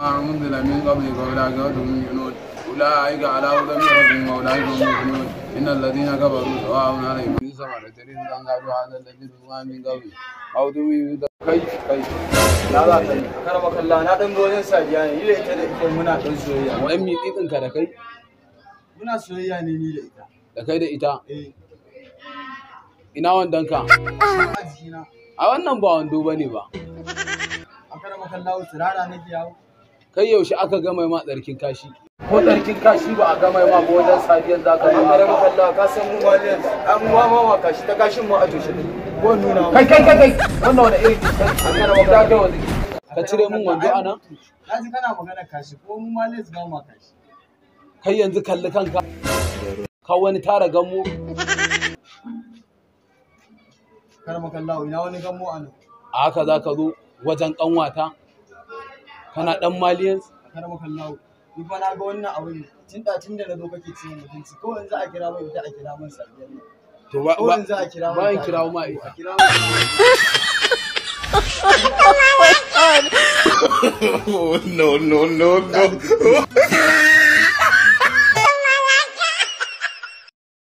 أنزل من قبلك أولئك هم المؤمنون أولئك على هدى من ربهم وأولئك هم المفلحون إن الذين كفروا سواء عليهم أنذرتهم أم قالوا هذا الذي أنزل من قبل أو تؤمنوا كيف لا لا كرمك الله na dan gojen sadiya ne ile ita da ita muna dan soyayya wai mi didin ka da kai muna soyayya ne ni da ita da kai da ita ina wandan ka a wannan ba wando bane ba a karamaka Allah tsirara nake yawo kai yaushe aka ga mai ma tsarkin kashi ko tsarkin kashi ba a ga mai ma wajen sadiyan zaka yi a karamaka Allah ka san mu waliyan an ma kashi ta kashin mu a tushe ko nuna kai wannan wani irin kai a karamaka Allah wani ka cire mun wando anan kaji kana magana kashi ko mu ma les ga ma kashi kai yanzu kalli kanka ka wani tara gammo karamaka Allah ina wani gammo anan a haka zaka zo wajen kanwata kana dan maliyan karamaka Allah ni fa na ga wannan abin tun da nazo kake cin mutunci ko yanzu a kira mai ita a kira mun sabiyan to ba yanzu a kira mai ba in kirawo ma ita Oh, no.